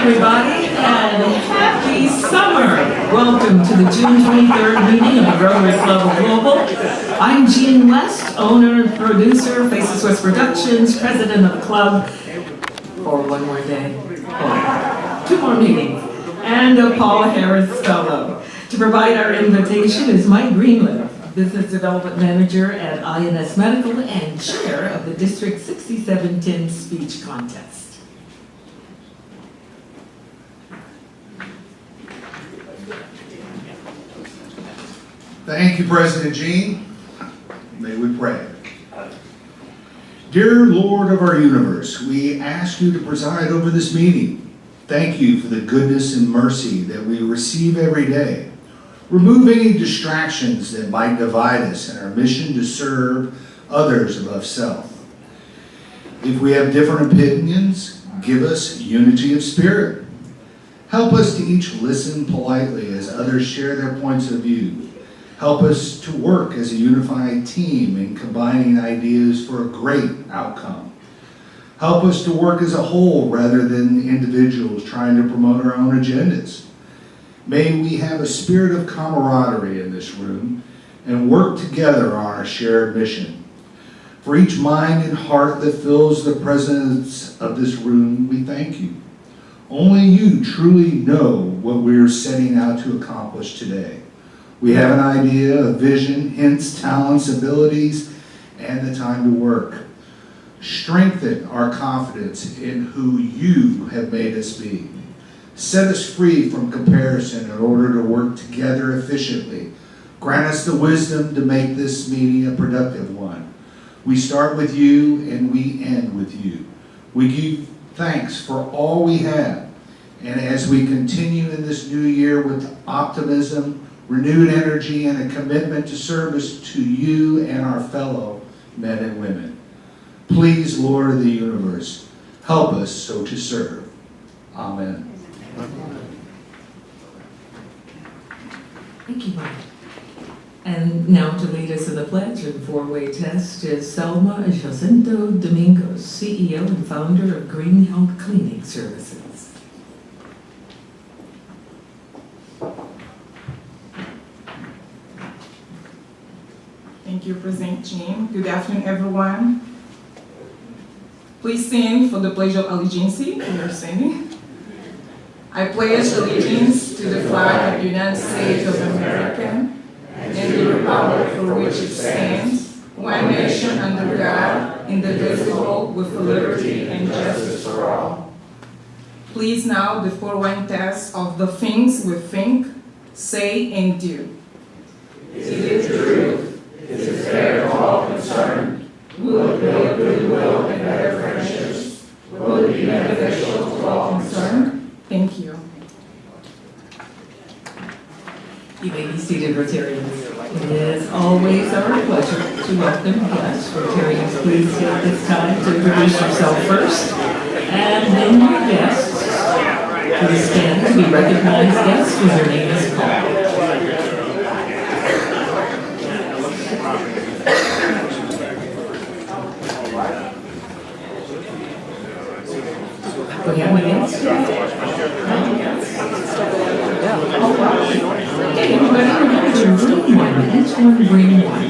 everybody, and happy summer. Welcome to the June 23rd meeting of the Rotary Club of Louisville. I'm Jean West, owner and producer, Faces West Productions, president of the club for one more day, two more meetings, and a Paula Harris Fellow. To provide our invitation is Mike Greenleaf, Business Development Manager at INS Medical and Chair of the District 6710 Speech Contest. Thank you, President Jean. May we pray. Dear Lord of our universe, we ask you to preside over this meeting. Thank you for the goodness and mercy that we receive every day. Remove any distractions that might divide us in our mission to serve others above self. If we have different opinions, give us unity of spirit. Help us to each listen politely as others share their points of view. Help us to work as a unified team in combining ideas for a great outcome. Help us to work as a whole rather than individuals trying to promote our own agendas. May we have a spirit of camaraderie in this room and work together on our shared mission. For each mind and heart that fills the presence of this room, we thank you. Only you truly know what we are setting out to accomplish today. We have an idea, a vision, hints, talents, abilities, and the time to work. Strengthen our confidence in who you have made us be. Set us free from comparison in order to work together efficiently. Grant us the wisdom to make this meeting a productive one. We start with you and we end with you. We give thanks for all we have. And as we continue in this new year with optimism, renewed energy, and a commitment to service to you and our fellow men and women. Please, Lord of the universe, help us so to serve. Amen. Thank you, Mike. And now to lead us in the pledge and four-way test is Selma Jacinto Domingos, CEO and founder of Green Health Cleaning Services. Thank you, President Jean. Good afternoon, everyone. Please stand for the Pledge of Allegiance. We are standing. I pledge allegiance to the flag of the United States of America and to the republic for which it stands, one nation under God, indivisible, with liberty and justice for all. Please now the four-way test of the things we think, say, and do. Is it true? Is it fair to all concerned? Will it build goodwill and better friendships? Will it be beneficial to all concerned? Thank you. You may be seated, Rotarians. It is always our pleasure to welcome guests. Rotarians, please take this time to introduce yourself first, and then your guests. Please stand to be recognized guests when your name is called. We have any else? Okay, everybody, remember to bring one. Each one bring one.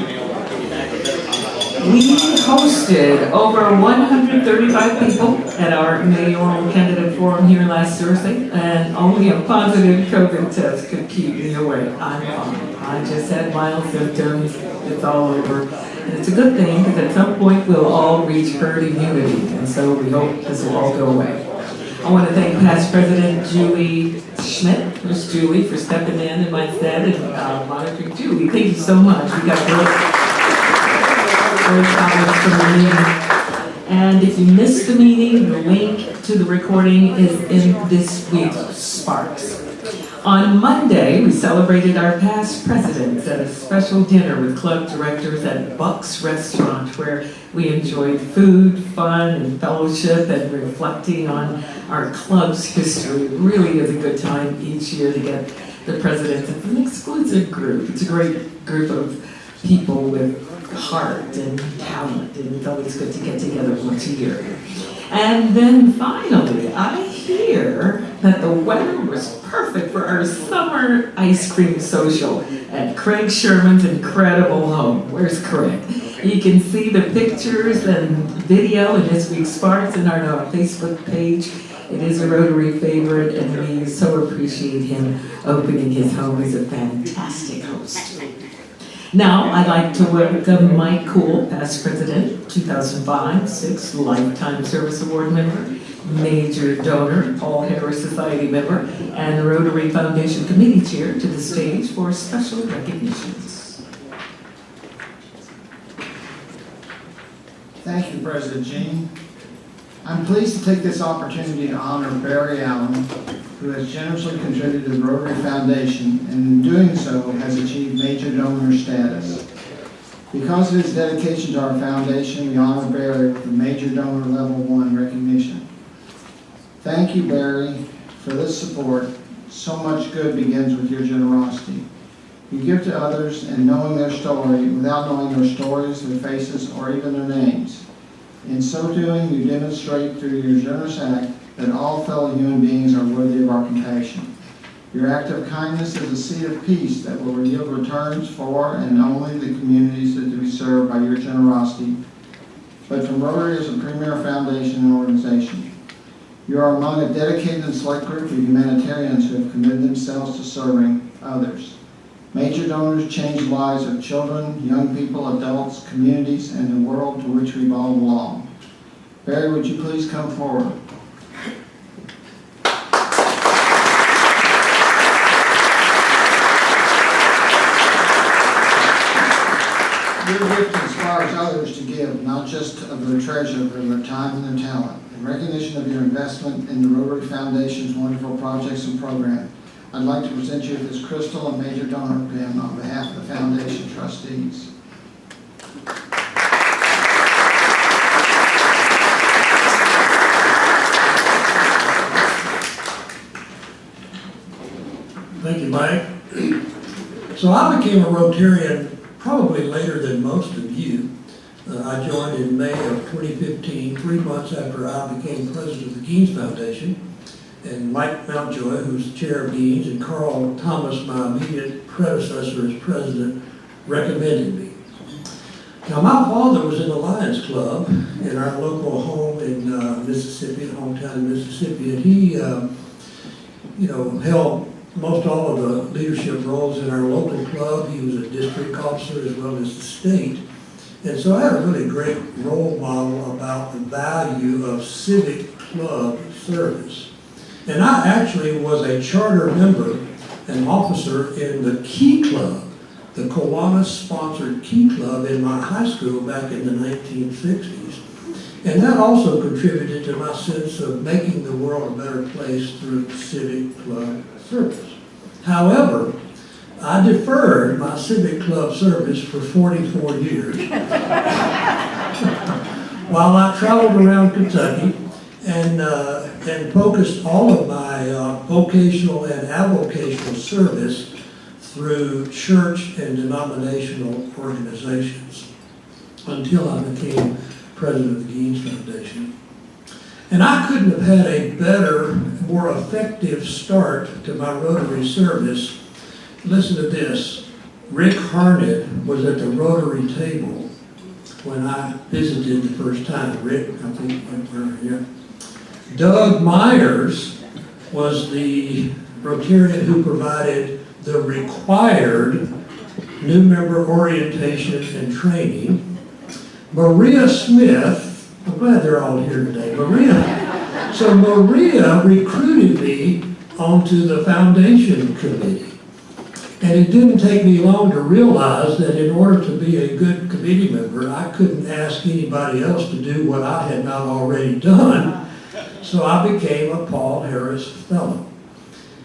We hosted over 135 people at our mayoral candidate forum here last Thursday, and only a positive COVID test could keep me away. I'm fine. I just had mild symptoms. It's all over. And it's a good thing because at some point we'll all reach herd immunity, and so we hope this will all go away. I want to thank past President Julie Schmidt, Miss Julie, for stepping in my stead and monitoring Julie. Thank you so much. We got great comments from the meeting. And if you missed the meeting, the link to the recording is in this week's Sparks. On Monday, we celebrated our past presidents at a special dinner with club directors at Buck's Restaurant, where we enjoyed food, fun, and fellowship, and reflecting on our club's history. It really is a good time each year to get the presidents. It's an exclusive group. It's a great group of people with heart and talent, and it's always good to get together once a year. And then finally, I hear that the weather was perfect for our summer ice cream social at Craig Sherman's incredible home. Where's Craig? You can see the pictures and video in this week's Sparks in our Facebook page. It is a Rotary favorite, and we so appreciate him opening his home. He's a fantastic host. Now, I'd like to welcome Mike Cool, past president, 2005-06 Lifetime Service Award member, major donor, Paul Harris Society member, and the Rotary Foundation Committee Chair to the stage for special recognitions. Thank you, President Jean. I'm pleased to take this opportunity to honor Barry Allen, who has generously contributed to the Rotary Foundation and in doing so has achieved major donor status. Because of his dedication to our foundation, we honor Barry with the Major Donor Level 1 recognition. Thank you, Barry, for this support. So much good begins with your generosity. You give to others and knowing their story without knowing their stories, their faces, or even their names. In so doing, you demonstrate through your generous act that all fellow human beings are worthy of our compassion. Your act of kindness is a seed of peace that will yield returns for and only the communities that to be served by your generosity, but from Rotary as a premier foundation and organization. You are among a dedicated and select group of humanitarians who have committed themselves to serving others. Major donors change the lives of children, young people, adults, communities, and the world to which we all belong. Barry, would you please come forward? Your gift inspires others to give, not just of their treasure, but of their time and their talent. In recognition of your investment in the Rotary Foundation's wonderful projects and programs, I'd like to present you with this crystal and major donor pin on behalf of the Foundation trustees. Thank you, Mike. So I became a Rotarian probably later than most of you. I joined in May of 2015, 3 months after I became president of the Genes Foundation. And Mike Mountjoy, who's the chair of Genes, and Carl Thomas, my immediate predecessor as president, recommended me. Now, my father was in the Lions Club in our local home in Mississippi, hometown in Mississippi, and he, held most all of the leadership roles in our local club. He was a district officer as well as the state. And so I had a really great role model about the value of civic club service. And I actually was a charter member and officer in the Key Club, the Kiwanis-sponsored Key Club in my high school back in the 1960s. And that also contributed to my sense of making the world a better place through civic club service. However, I deferred my civic club service for 44 years while I traveled around Kentucky and focused all of my vocational and avocational service through church and denominational organizations until I became president of the Genes Foundation. And I couldn't have had a better, more effective start to my Rotary service. Listen to this. Rick Harnett was at the Rotary table when I visited the first time. Rick, I think, went here. Doug Myers was the Rotarian who provided the required new member orientation and training. Maria Smith, I'm glad they're all here today. Maria recruited me onto the foundation committee. And it didn't take me long to realize that in order to be a good committee member, I couldn't ask anybody else to do what I had not already done. So I became a Paul Harris Fellow.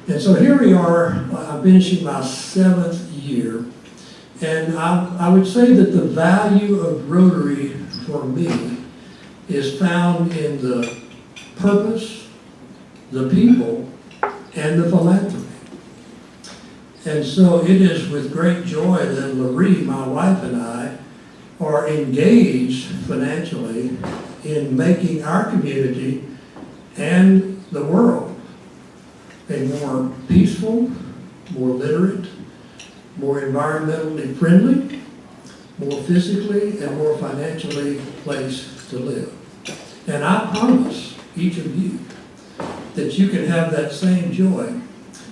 And so here we are, I'm finishing my 7th year. And I would say that the value of Rotary for me is found in the purpose, the people, and the philanthropy. And so it is with great joy that Laurie, my wife, and I are engaged financially in making our community and the world a more peaceful, more literate, more environmentally friendly, more physically and more financially place to live. And I promise each of you that you can have that same joy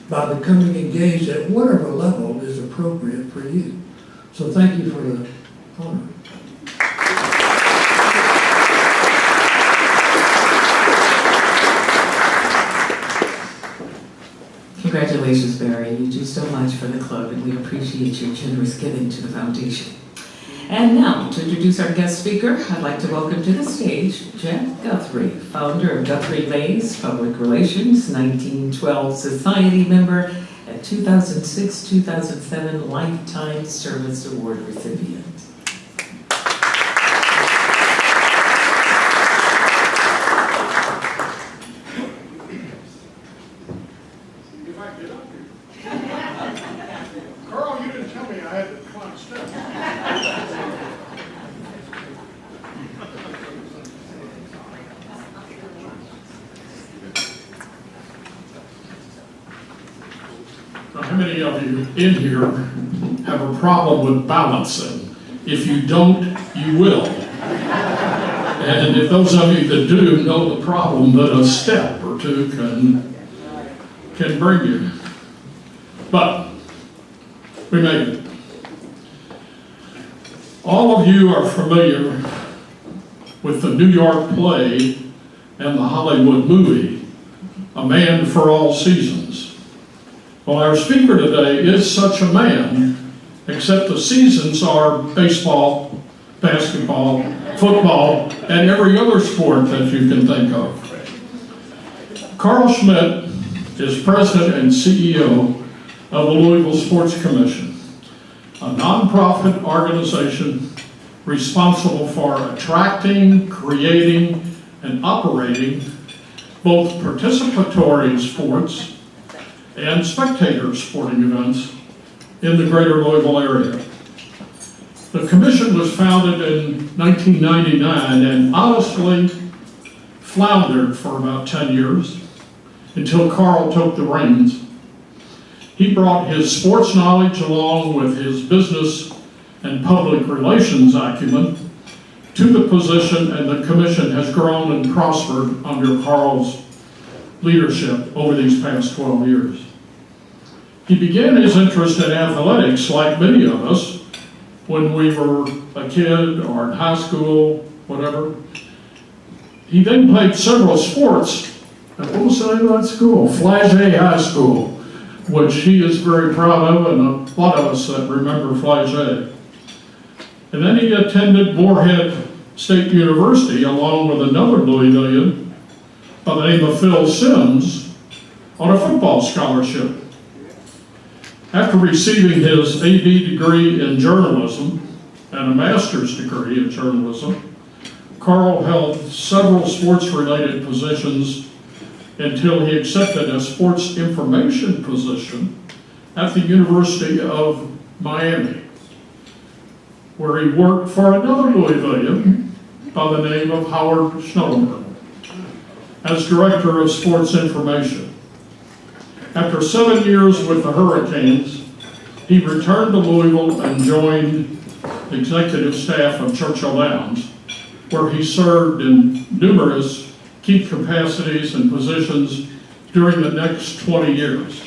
by becoming engaged at whatever level is appropriate for you. So thank you for the honor. Congratulations, Barry. You do so much for the club, and we appreciate your generous giving to the foundation. And now, to introduce our guest speaker, I'd like to welcome to the stage Jeff Guthrie, founder of Guthrie Mays Public Relations, 1912 Society member, and 2006-2007 Lifetime Service Award recipient. Carl, you didn't tell me I had to climb steps. Now, how many of you in here have a problem with balancing? If you don't, you will. And if those of you that do know the problem that a step or two can bring you. But we made it. All of you are familiar with the New York play and the Hollywood movie, A Man for All Seasons. Well, our speaker today is such a man, except the seasons are baseball, basketball, football, and every other sport that you can think of. Karl Schmitt is president and CEO of the Louisville Sports Commission, a nonprofit organization responsible for attracting, creating, and operating both participatory sports and spectator sporting events in the greater Louisville area. The commission was founded in 1999 and honestly floundered for about 10 years until Karl took the reins. He brought his sports knowledge along with his business and public relations acumen to the position, and the commission has grown and prospered under Karl's leadership over these past 12 years. He began his interest in athletics, like many of us, when we were a kid or in high school, whatever. He then played several sports at, what was the name of that school? Flagey High School, which he is very proud of, and a lot of us that remember Flagey. And then he attended Moorhead State University along with another Louisvillian by the name of Phil Sims on a football scholarship. After receiving his AD degree in journalism and a master's degree in journalism, Karl held several sports-related positions until he accepted a sports information position at the University of Miami, where he worked for another Louisvillian by the name of Howard Schnellenberg as Director of Sports Information. After 7 years with the Hurricanes, he returned to Louisville and joined the executive staff of Churchill Downs, where he served in numerous key capacities and positions during the next 20 years,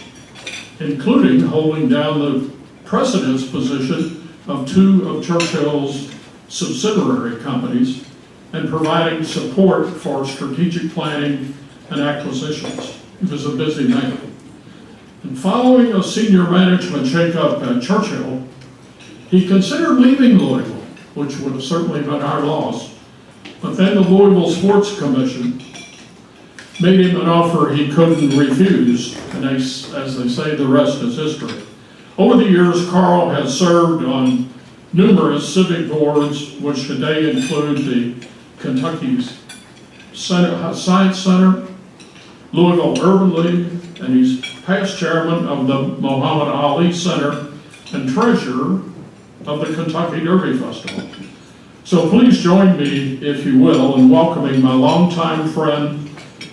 including holding down the president's position of two of Churchill's subsidiary companies and providing support for strategic planning and acquisitions. He was a busy man. And following a senior management shakeup at Churchill, he considered leaving Louisville, which would have certainly been our loss. But then the Louisville Sports Commission made him an offer he couldn't refuse, and as they say, the rest is history. Over the years, Karl has served on numerous civic boards, which today include the Kentucky's Science Center, Louisville Urban League, and he's past chairman of the Muhammad Ali Center and treasurer of the Kentucky Derby Festival. So please join me, if you will, in welcoming my longtime friend,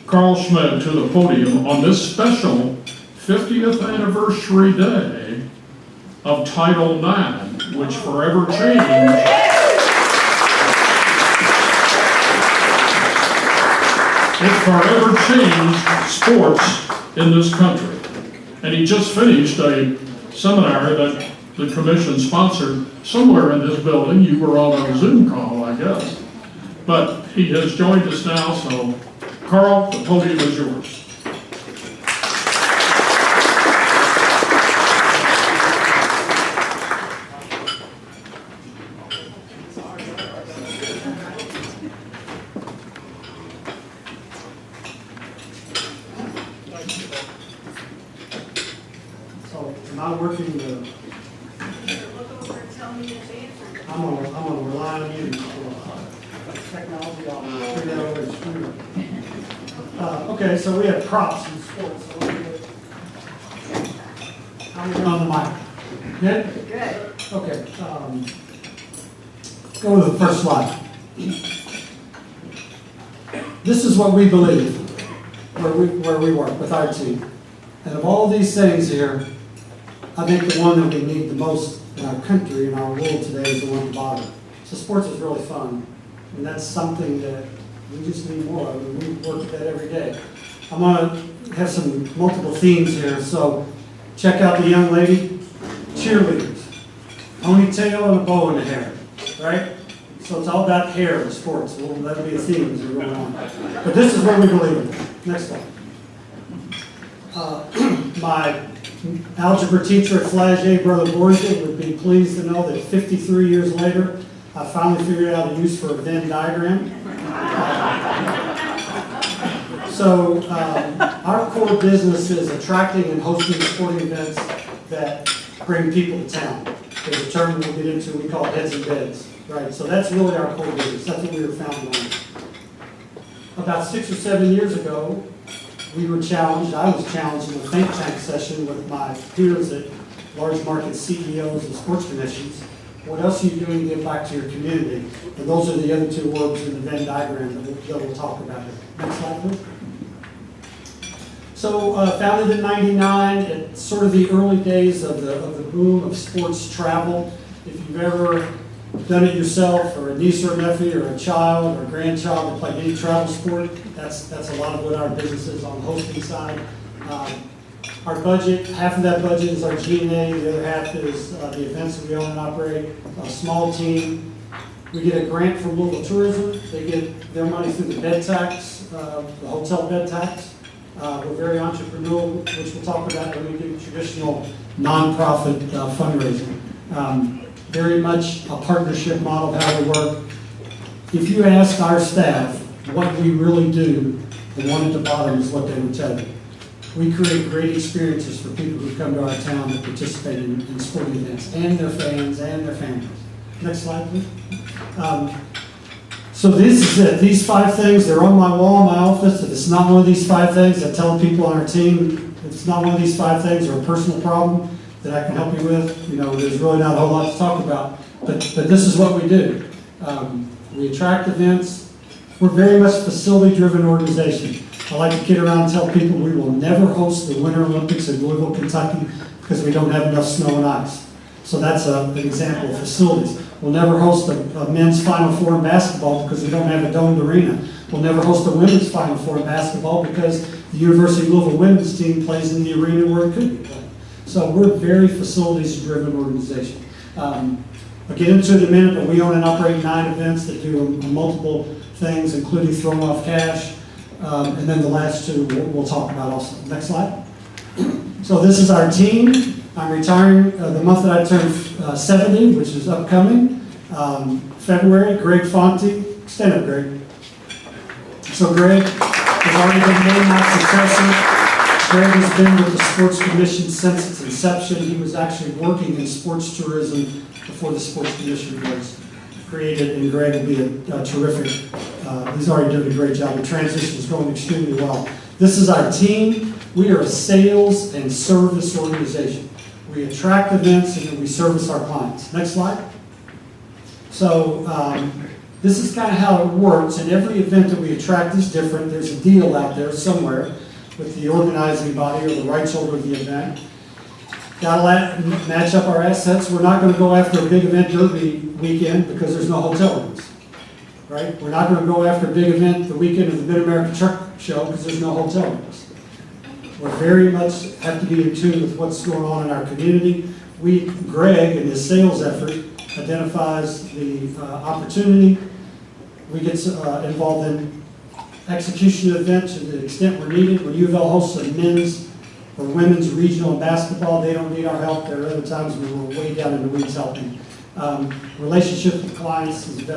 Karl Schmitt, to the podium on this special 50th anniversary day of Title IX, which forever changed sports in this country. And he just finished a seminar that the commission sponsored somewhere in this building. You were on a Zoom call, I guess. But he has joined us now, so Karl, the podium is yours. So, am I working the? I'm gonna rely on you for technology. I'll figure that over the screen. Okay, so we have props in sports. So I'm on the mic. Good? Good. Okay. Go to the first slide. This is what we believe, where we work with our team. And of all these things here, I think the one that we need the most in our country, in our world today, is the one at the bottom. So sports is really fun, and that's something that we just need more of, and we work at that every day. I'm going to have some multiple themes here, so check out the young lady, cheerleaders, ponytail and a bow in the hair, right? So it's all about hair in sports. Well, that'll be a theme as we go on. But this is what we believe in. Next slide. My algebra teacher at Flagey, Brother Borgia, would be pleased to know that 53 years later, I finally figured out a use for a Venn diagram. So our core business is attracting and hosting sporting events that bring people to town. There's a term we'll get into, we call heads and beds, right? So that's really our core business. That's what we were founded on. About 6 or 7 years ago, we were challenged, I was challenged in a think tank session with my peers at large market CEOs and sports commissions. What else are you doing to give back to your community? And those are the other two words in the Venn diagram that we'll talk about here. Next slide, please. So founded in '99, it's sort of the early days of the boom of sports travel. If you've ever done it yourself, or a niece or a nephew, or a child or a grandchild that played any travel sport, that's a lot of what our business is on the hosting side. Our budget, half of that budget is our G&A, the other half is the events that we own and operate. A small team. We get a grant from Louisville Tourism. They get their money through the bed tax, the hotel bed tax. We're very entrepreneurial, which we'll talk about when we do traditional nonprofit fundraising. Very much a partnership model of how we work. If you ask our staff what we really do, the one at the bottom is what they would tell you. We create great experiences for people who come to our town that participate in sporting events, and their fans and their families. Next slide, please. So this is it. These 5 things, they're on my wall in my office. If it's not one of these 5 things, I tell people on our team, if it's not one of these 5 things or a personal problem that I can help you with, there's really not a whole lot to talk about. But this is what we do. We attract events. We're very much a facility-driven organization. I like to kid around and tell people we will never host the Winter Olympics in Louisville, Kentucky, because we don't have enough snow and ice. So that's an example of facilities. We'll never host a men's Final Four in basketball because we don't have a domed arena. We'll never host a women's Final Four in basketball because the University of Louisville women's team plays in the arena where it could be played. So we're a very facilities-driven organization. I'll get into it in a minute, but we own and operate 9 events that do multiple things, including throwing off cash. And then the last 2 we'll talk about also. Next slide. So this is our team. I'm retiring the month that I turn 70, which is upcoming. February, Greg Fonte. Stand up, Greg. So Greg has already been named my successor. Greg has been with the Sports Commission since its inception. He was actually working in sports tourism before the Sports Commission was created, and Greg will be a terrific, he's already done a great job. The transition is going extremely well. This is our team. We are a sales and service organization. We attract events and then we service our clients. Next slide. So this is kind of how it works, and every event that we attract is different. There's a deal out there somewhere. with the organizing body or the rights holder of the event. Gotta match up our assets. We're not gonna go after a big event derby weekend because there's no hotel rooms, right? We're not gonna go after a big event the weekend of the Mid-America Truck Show because there's no hotel rooms. We very much have to be in tune with what's going on in our community. Greg, in his sales effort, identifies the opportunity. We get involved in execution of events to the extent we're needed. When U of L hosts a men's or women's regional basketball, they don't need our help. There are other times when we're way down in the weeds helping. Relationship with clients is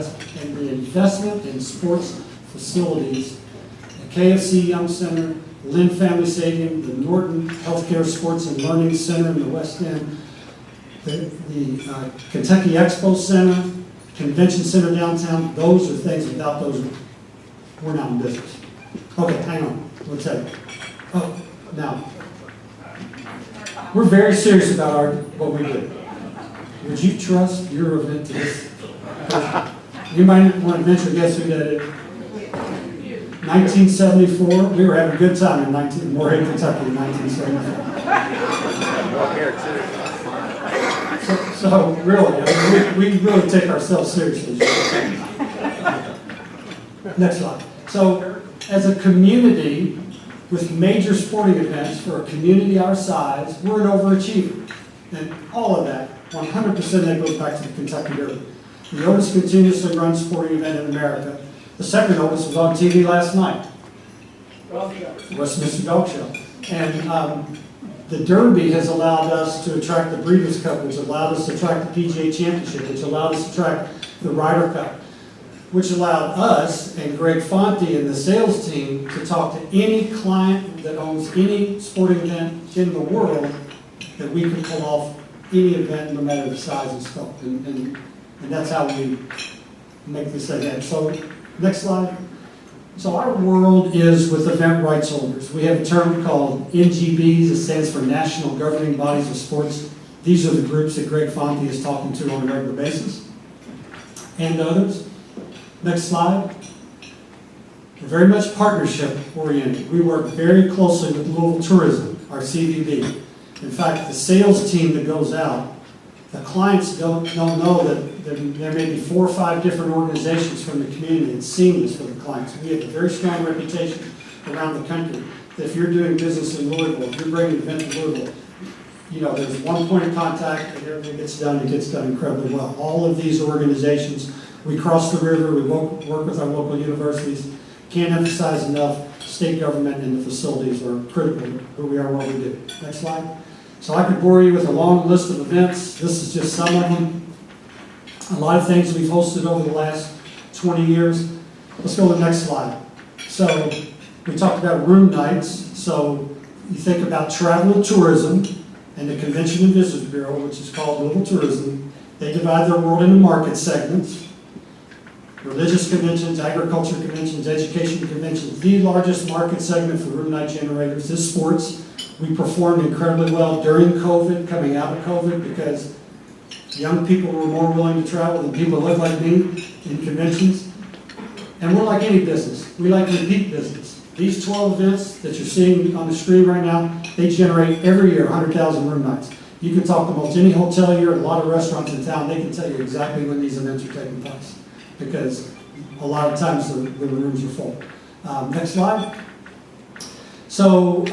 and the investment in sports facilities. The KFC Young Center, Lynn Family Stadium, the Norton Healthcare Sports and Learning Center in the West End, the Kentucky Expo Center, Convention Center downtown. Those are things, without those, we're not in business. Okay, hang on, we'll tell you. Oh, now, we're very serious about what we do. Would you trust your event to this person? You might want to mention, guess who did it? 1974, we were having a good time in Moorhead, Kentucky in 1974. So really, I mean, we really take ourselves seriously. Next slide. So as a community with major sporting events for a community our size, we're an overachiever. And all of that, 100% that goes back to the Kentucky Derby. The oldest continuously run sporting event in America. The second oldest was on TV last night. Westminster Dog Show. And the Derby has allowed us to attract the Breeders' Cup, which allowed us to attract the PGA Championship, which allowed us to attract the Ryder Cup, which allowed us and Greg Fonte and the sales team to talk to any client that owns any sporting event in the world that we can pull off any event, no matter the size and scope. And that's how we make this thing. So, next slide. So our world is with event rights holders. We have a term called NGBs. It stands for National Governing Bodies of Sports. These are the groups that Greg Fonte is talking to on a regular basis, and others. Next slide. We're very much partnership oriented. We work very closely with Louisville Tourism, our CVB. In fact, the sales team that goes out, the clients don't know that there may be 4 or 5 different organizations from the community. It's seamless for the clients. We have a very strong reputation around the country that if you're doing business in Louisville, if you're bringing an event to Louisville, you know, there's one point of contact and everything gets done. It gets done incredibly well. All of these organizations, we cross the river, we work with our local universities. Can't emphasize enough, state government and the facilities are critical to who we are, what we do. Next slide. So I could bore you with a long list of events. This is just some of them. A lot of things we've hosted over the last 20 years. Let's go to the next slide. So we talked about room nights. So you think about travel and tourism and the Convention and Visitors Bureau, which is called Louisville Tourism. They divide their world into market segments. Religious conventions, agriculture conventions, education conventions. The largest market segment for room night generators is sports. We performed incredibly well during COVID, coming out of COVID, because young people were more willing to travel than people that look like me in conventions. And we're like any business. We like repeat business. These 12 events that you're seeing on the screen right now, they generate every year 100,000 room nights. You can talk to almost any hotelier, a lot of restaurants in town, they can tell you exactly when these events are taking place, because a lot of times the rooms are full. Next slide. So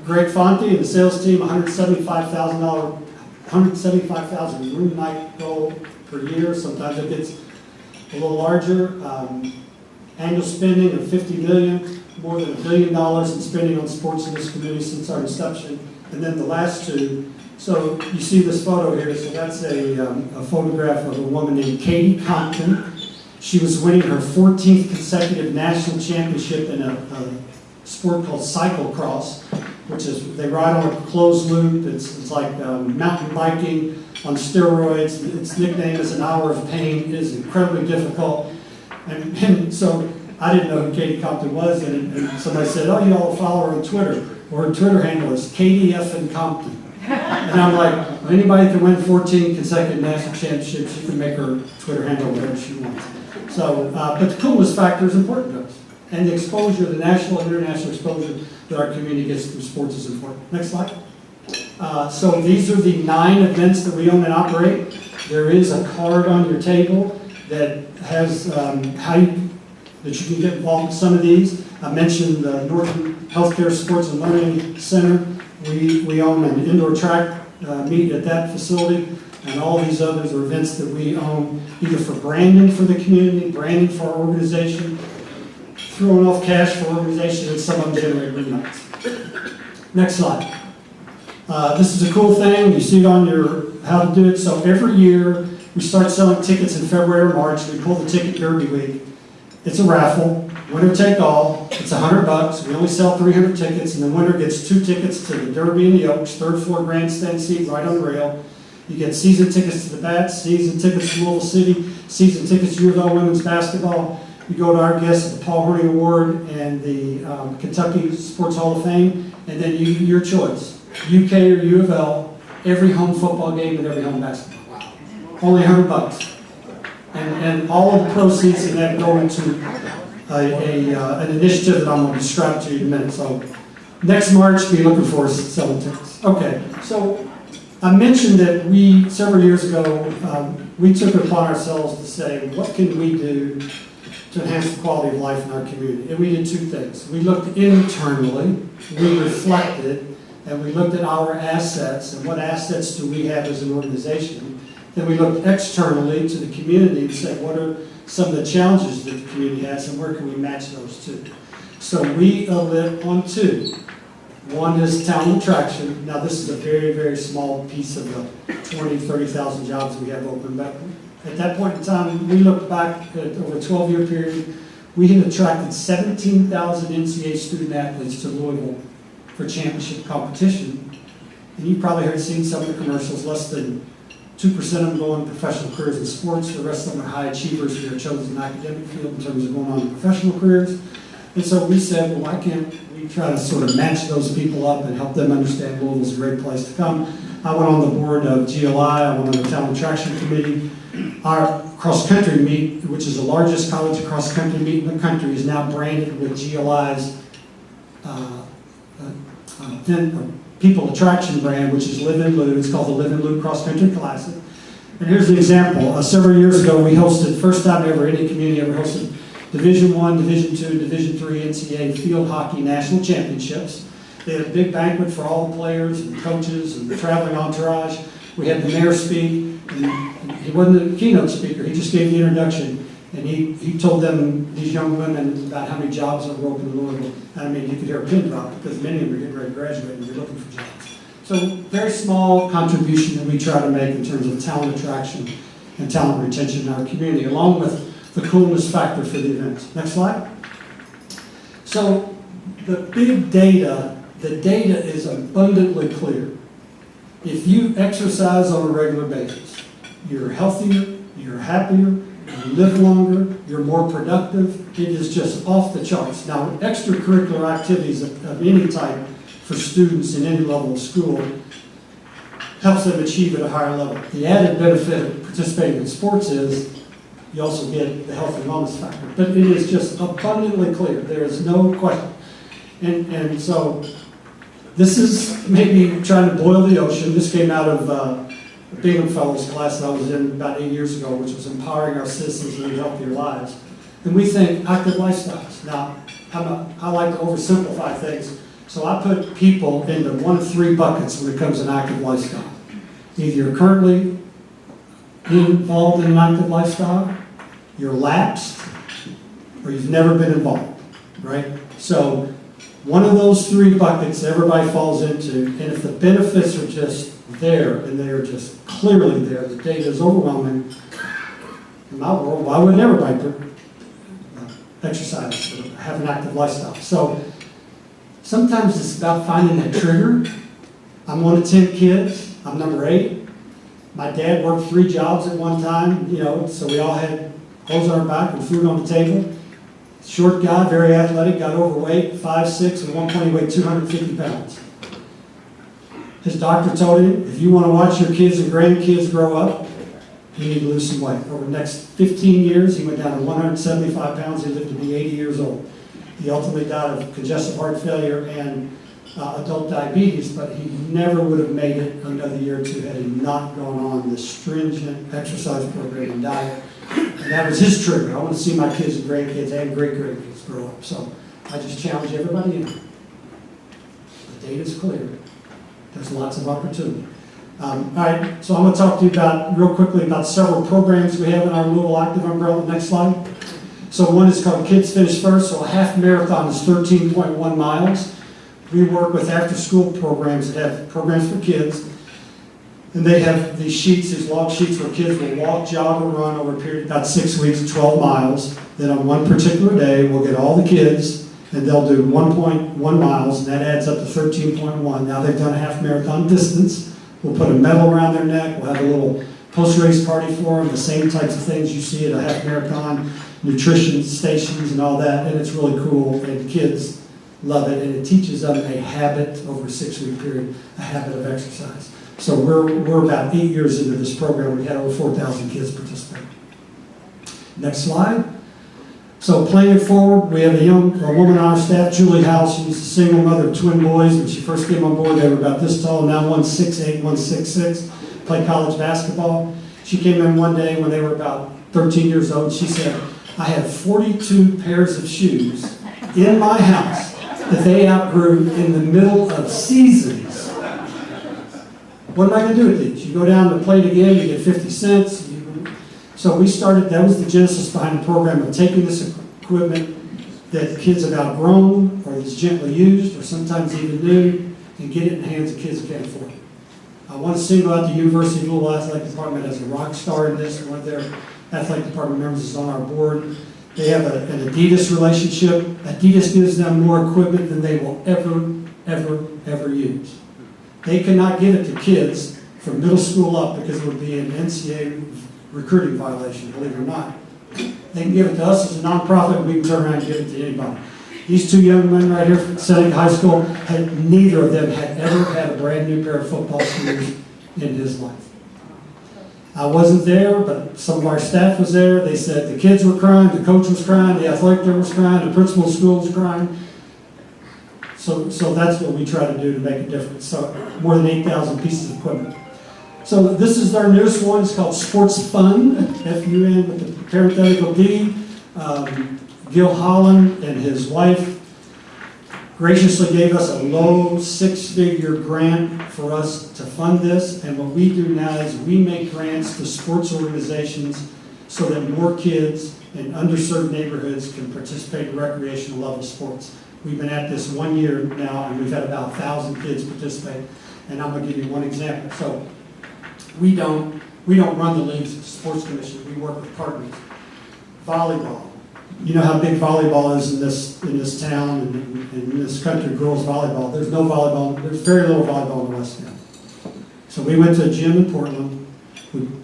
Greg Fonte and the sales team, $175,000 room night goal per year. Sometimes it gets a little larger. Annual spending of $50 million, more than $1 billion in spending on sports in this community since our inception. And then the last two. So you see this photo here. So that's a photograph of a woman named Katie Compton. She was winning her 14th consecutive national championship in a sport called cyclocross, which is they ride on a closed loop. It's like mountain biking on steroids. Its nickname is an hour of pain. It is incredibly difficult. And so I didn't know who Katie Compton was, and somebody said, "Oh, you all follow her on Twitter." Or her Twitter handle is Katie F. and Compton. And I'm like, well, anybody can win 14 consecutive national championships. She can make her Twitter handle whatever she wants. So, but the coolest factor is important to us. And the exposure, the national and international exposure that our community gets through sports is important. Next slide. So these are the 9 events that we own and operate. There is a card on your table that has that you can get involved in some of these. I mentioned the Norton Healthcare Sports and Learning Center. We own an indoor track meet at that facility, and all these others are events that we own either for branding for the community, branding for our organization, throwing off cash for organization, and some of them generate room nights. Next slide. This is a cool thing. You see it on your how to do it. So every year we start selling tickets in February or March. We pull the ticket Derby week. It's a raffle, winner take all. It's $100. We only sell 300 tickets, and the winner gets 2 tickets to the Derby and the Oaks, 3rd floor grandstand seat right on the rail. You get season tickets to the Bats, season tickets to Louisville City, season tickets to U of L women's basketball. You go to our guests at the Paul Herney Award and the Kentucky Sports Hall of Fame, and then your choice, UK or U of L, every home football game and every home basketball. Only $100. And all of the proceeds of that go into an initiative that I'm going to describe to you in a minute. So next March, be looking for us selling tickets. Okay, so I mentioned that several years ago, we took it upon ourselves to say, what can we do to enhance the quality of life in our community? And we did 2 things. We looked internally, we reflected, and we looked at our assets and what assets do we have as an organization. Then we looked externally to the community and said, what are some of the challenges that the community has and where can we match those to? So we lit on 2. One is talent attraction. Now this is a very, very small piece of the 20, 30,000 jobs we have open. But at that point in time, we looked back at over a 12-year period, we had attracted 17,000 NCAA student athletes to Louisville for championship competition. And you probably heard seen some of the commercials, less than 2% of them go on professional careers in sports. The rest of them are high achievers who are chosen in the academic field in terms of going on to professional careers. And so we said, well, why can't we try to sort of match those people up and help them understand Louisville's a great place to come? I went on the board of GLI. I went on the Talent Attraction Committee. Our cross-country meet, which is the largest college cross-country meet in the country, is now branded with GLI's People Attraction brand, which is Live and Lou. It's called the Live and Lou Cross Country Classic. And here's an example. Several years ago, we hosted, first time ever, any community ever hosted Division I, Division II, Division III NCAA field hockey national championships. They had a big banquet for all the players and coaches and the traveling entourage. We had the mayor speak, and he wasn't the keynote speaker. He just gave the introduction, and he told them, these young women, about how many jobs are open in Louisville. I mean, you could hear a pin drop because many of them are getting ready to graduate and they're looking for jobs. So very small contribution that we try to make in terms of talent attraction and talent retention in our community, along with the coolness factor for the events. Next slide. So the big data, the data is abundantly clear. If you exercise on a regular basis, you're healthier, you're happier, you live longer, you're more productive. It is just off the charts. Now, extracurricular activities of any type for students in any level of school helps them achieve at a higher level. The added benefit of participating in sports is you also get the health and wellness factor. But it is just abundantly clear. There is no question. And so this is maybe trying to boil the ocean. This came out of the Bingham Fellows class that I was in about 8 years ago, which was empowering our citizens to lead healthier lives. And we think active lifestyles. Now, I like to oversimplify things, so I put people into 1 of 3 buckets when it comes to an active lifestyle. Either you're currently involved in an active lifestyle, you're lapsed, or you've never been involved, right? So one of those 3 buckets everybody falls into, and if the benefits are just there, and they are just clearly there, the data is overwhelming. In my world, why wouldn't everybody exercise or have an active lifestyle? So sometimes it's about finding that trigger. I'm one of 10 kids. I'm number 8. My dad worked 3 jobs at one time, so we all had clothes on our back and food on the table. Short guy, very athletic, got overweight, 5'6", and at one point he weighed 250 pounds. His doctor told him, if you want to watch your kids and grandkids grow up, you need to lose some weight. Over the next 15 years, he went down to 175 pounds. He lived to be 80 years old. He ultimately died of congestive heart failure and adult diabetes, but he never would have made it another year or two had he not gone on this stringent exercise program and diet. And that was his trigger. I want to see my kids and grandkids and great-grandkids grow up. So I just challenge everybody in. The data's clear. There's lots of opportunity. All right, so I'm going to talk to you real quickly about several programs we have in our Louisville Active umbrella. Next slide. So one is called Kids Finish First. So a half marathon is 13.1 miles. We work with after-school programs that have programs for kids. And they have these sheets, these log sheets where kids will walk, jog, or run over a period of about 6 weeks, 12 miles. Then on one particular day, we'll get all the kids, and they'll do 1.1 miles, and that adds up to 13.1. Now they've done a half marathon distance. We'll put a medal around their neck. We'll have a little post-race party for them, the same types of things you see at a half marathon, nutrition stations and all that, and it's really cool, and kids love it, and it teaches them a habit over a 6-week period, a habit of exercise. So we're about 8 years into this program. We had over 4,000 kids participate. Next slide. So playing it forward, we have a woman on our staff, Julie House. She's a single mother of twin boys. When she first came on board, they were about this tall. Now one's 6'8", one's 6'6". Play college basketball. She came in one day when they were about 13 years old. She said, I have 42 pairs of shoes in my house that they outgrew in the middle of seasons. What am I going to do with these? You go down to play it again, you get 50 cents. So we started, that was the genesis behind the program of taking this equipment that kids have outgrown or is gently used or sometimes even new and get it in the hands of kids that can't afford it. I want to single out the University of Louisville Athletic Department as a rock star in this. One of their athletic department members is on our board. They have an Adidas relationship. Adidas gives them more equipment than they will ever use. They cannot give it to kids from middle school up because it would be an NCAA recruiting violation, believe it or not. They can give it to us as a nonprofit, and we can turn around and give it to anybody. These two young men right here from Seneca High School, neither of them had ever had a brand new pair of football shoes in his life. I wasn't there, but some of our staff was there. They said the kids were crying, the coach was crying, the athletic director was crying, the principal of school was crying. So that's what we try to do to make a difference. So more than 8,000 pieces of equipment. So this is our newest one. It's called Sports Fund, F-U-N with the parenthetical D. Gil Holland and his wife graciously gave us a low 6-figure grant for us to fund this. And what we do now is we make grants to sports organizations so that more kids in underserved neighborhoods can participate in recreational level sports. We've been at this 1 year now, and we've had about 1,000 kids participate. And I'm going to give you one example. So we don't run the leagues at the Sports Commission. We work with partners. Volleyball. You know how big volleyball is in this town and in this country, girls volleyball. There's no volleyball. There's very little volleyball in the West End. So we went to a gym in Portland.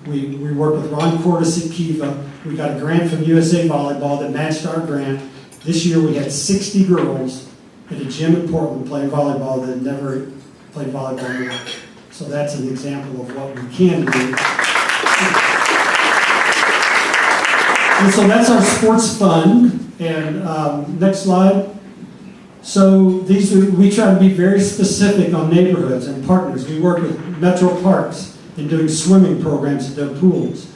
We worked with Ron Cordes at Kiva. We got a grant from USA Volleyball that matched our grant. This year we had 60 girls at a gym in Portland playing volleyball that had never played volleyball in their life. So that's an example of what we can do. And so that's our sports fund. And next slide. So we try to be very specific on neighborhoods and partners. We work with Metro Parks in doing swimming programs at their pools.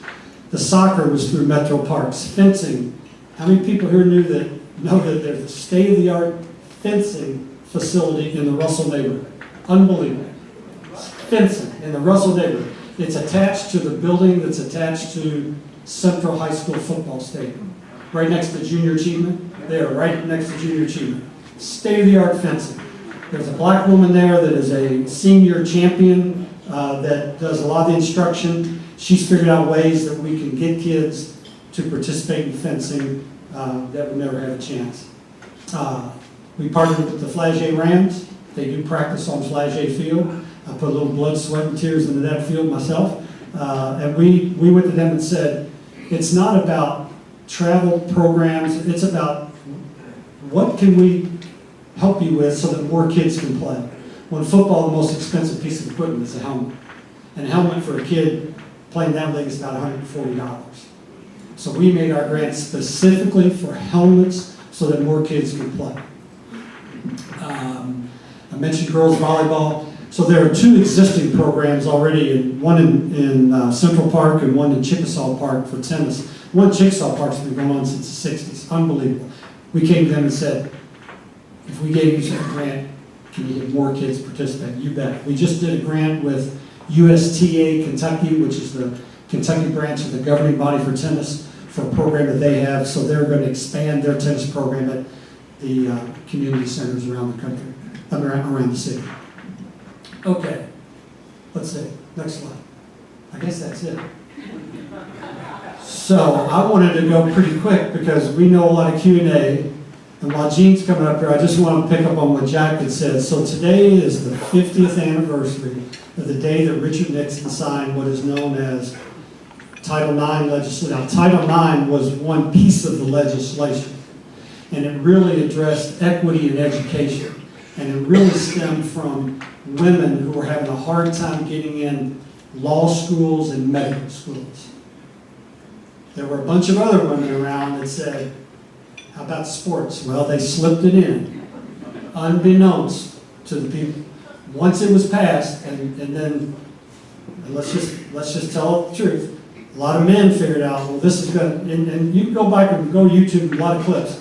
The soccer was through Metro Parks. Fencing. How many people here know that there's a state-of-the-art fencing facility in the Russell neighborhood? Unbelievable. Fencing in the Russell neighborhood. It's attached to the building that's attached to Central High School football stadium. Right next to Junior Achievement. There, right next to Junior Achievement. State-of-the-art fencing. There's a black woman there that is a senior champion that does a lot of the instruction. She's figured out ways that we can get kids to participate in fencing that would never have a chance. We partnered with the Flagey Rams. They do practice on Flagey Field. I put a little blood, sweat, and tears into that field myself. And we went to them and said, it's not about travel programs, it's about what can we help you with so that more kids can play. When football, the most expensive piece of equipment is a helmet. And a helmet for a kid playing that league is about $140. So we made our grant specifically for helmets so that more kids can play. I mentioned girls volleyball. So there are 2 existing programs already, one in Central Park and one in Chickasaw Park for tennis. One in Chickasaw Park's been going on since the 60s. Unbelievable. We came to them and said, if we gave you a grant, can you get more kids to participate? You bet. We just did a grant with USTA Kentucky, which is the Kentucky branch of the governing body for tennis, for a program that they have. So they're going to expand their tennis program at the community centers around the country, around the city. Okay, let's see, next slide. I guess that's it. So I wanted to go pretty quick because we know a lot of Q&A, and while Gene's coming up here, I just want to pick up on what Jack had said. So today is the 50th anniversary of the day that Richard Nixon signed what is known as Title IX legislation. Now, Title IX was one piece of the legislation, and it really addressed equity in education, and it really stemmed from women who were having a hard time getting in law schools and medical schools. There were a bunch of other women around that said, how about sports? Well, they slipped it in, unbeknownst to the people. Once it was passed, and then let's just tell the truth, a lot of men figured out, well, this is going to, and you can go back and go YouTube, a lot of clips.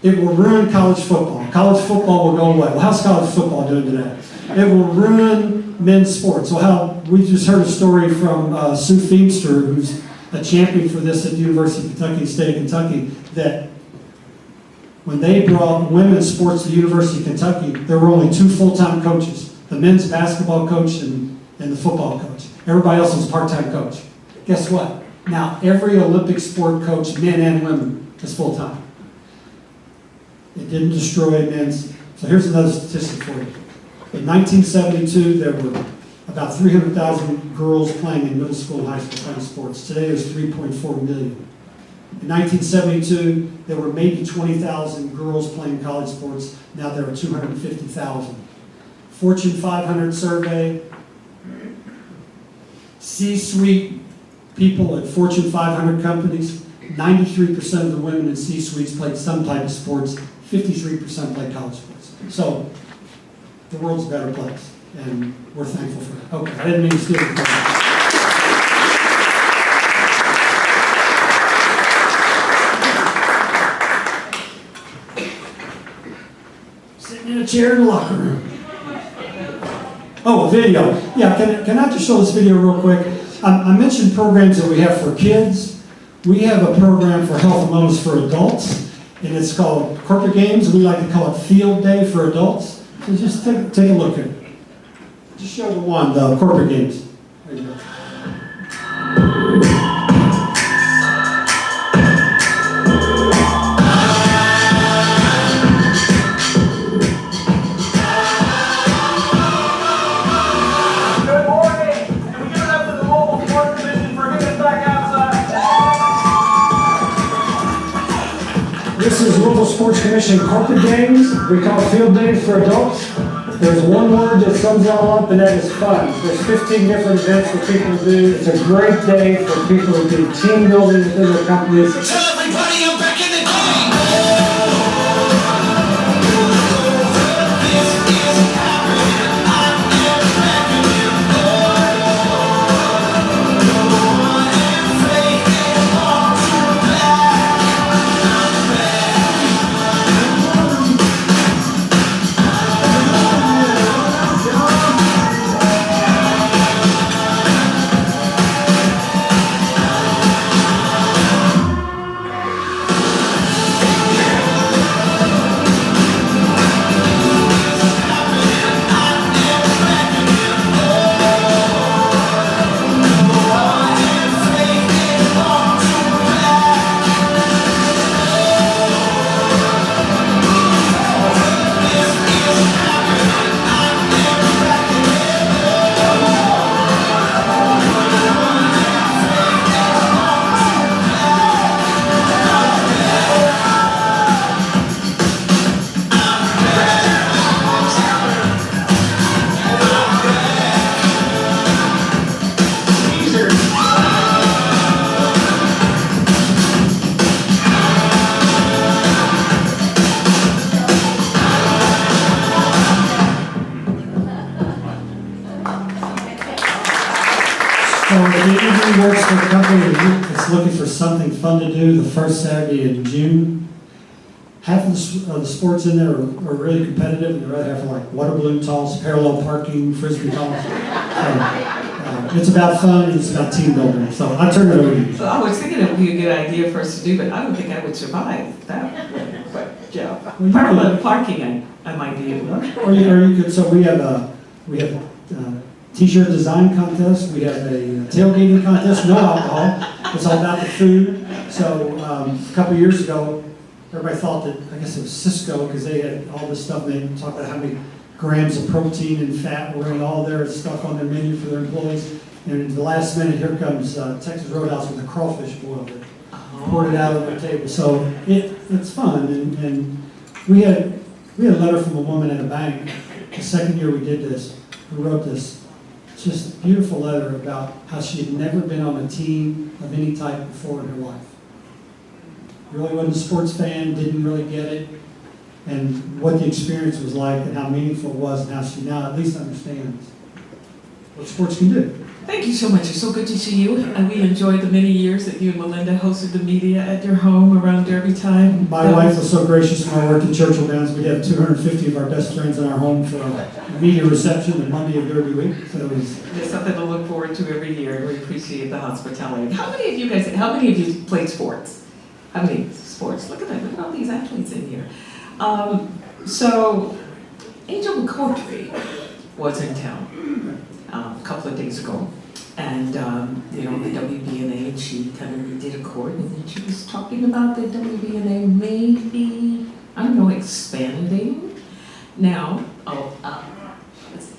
It will ruin college football. College football will go away. Well, how's college football doing today? It will ruin men's sports. So we just heard a story from Sue Feemster, who's a champion for this at the University of Kentucky, State of Kentucky, that when they brought women's sports to the University of Kentucky, there were only 2 full-time coaches, the men's basketball coach and the football coach. Everybody else was a part-time coach. Guess what? Now every Olympic sport coach, men and women, is full-time. It didn't destroy men's. So here's another statistic for you. In 1972, there were about 300,000 girls playing in middle school and high school playing sports. Today, there's 3.4 million. In 1972, there were maybe 20,000 girls playing college sports. Now there are 250,000. Fortune 500 survey, C-suite people at Fortune 500 companies, 93% of the women in C-suites played some type of sports, 53% played college sports. So the world's a better place, and we're thankful for that. Okay, I didn't mean to steal the time. Sitting in a chair in the locker room. Oh, a video. Yeah, can I just show this video real quick? I mentioned programs that we have for kids. We have a program for health and wellness for adults, and it's called Corporate Games. We like to call it Field Day for adults. So just take a look at it. Just show the Corporate Games. There you go. Good morning, and we give it up to the Louisville Sports Commission for getting us back outside. This is Louisville Sports Commission Corporate Games. We call it Field Days for adults. There's one word that sums it all up, and that is fun. There's 15 different events for people to do. It's a great day for people to do team building within their companies. Tell everybody I'm back in the game. So if anybody works for a company that's looking for something fun to do the first Saturday in June, half of the sports in there are really competitive, and the other half are like water balloon toss, parallel parking, frisbee toss. So, it's about fun and it's about team building. So I turn it over to you. So I was thinking it would be a good idea for us to do, but I don't think I would survive that way. But, yeah, Well, you parallel could. parking, I might be able to. Or you could, so we have a t-shirt design contest, we have a tailgating contest, no alcohol, it's all about the food. So a couple years ago, everybody thought that, I guess it was Cisco, because they had all this stuff, they talked about how many grams of protein and fat were in all their stuff on their menu for their employees. And at the last minute, here comes Texas Roadhouse with a crawfish boil that poured it out on their table. So it's fun, and we had a letter from a woman at a bank, the second year we did this, who wrote this just beautiful letter about how she had never been on a team of any type before in her life. Really wasn't a sports fan, didn't really get it, and what the experience was like and how meaningful it was, and how she now at least understands what sports can do. Thank you so much. It's so good to see you. And we enjoyed the many years that you and Melinda hosted the media at your home around Derby time. My wife was so gracious when I worked at Churchill Downs. We'd have 250 of our best friends in our home for a media reception the Monday of Derby week. So it was It's something to look forward to every year. We appreciate the hospitality. How many of you played sports? How many sports? Look at that. Look at all these athletes in here. So Angel McCourtry was in town a couple of days ago. And, the WBNA, she kind of did a court, and then she was talking about the WBNA maybe, I don't know, expanding. Now, let's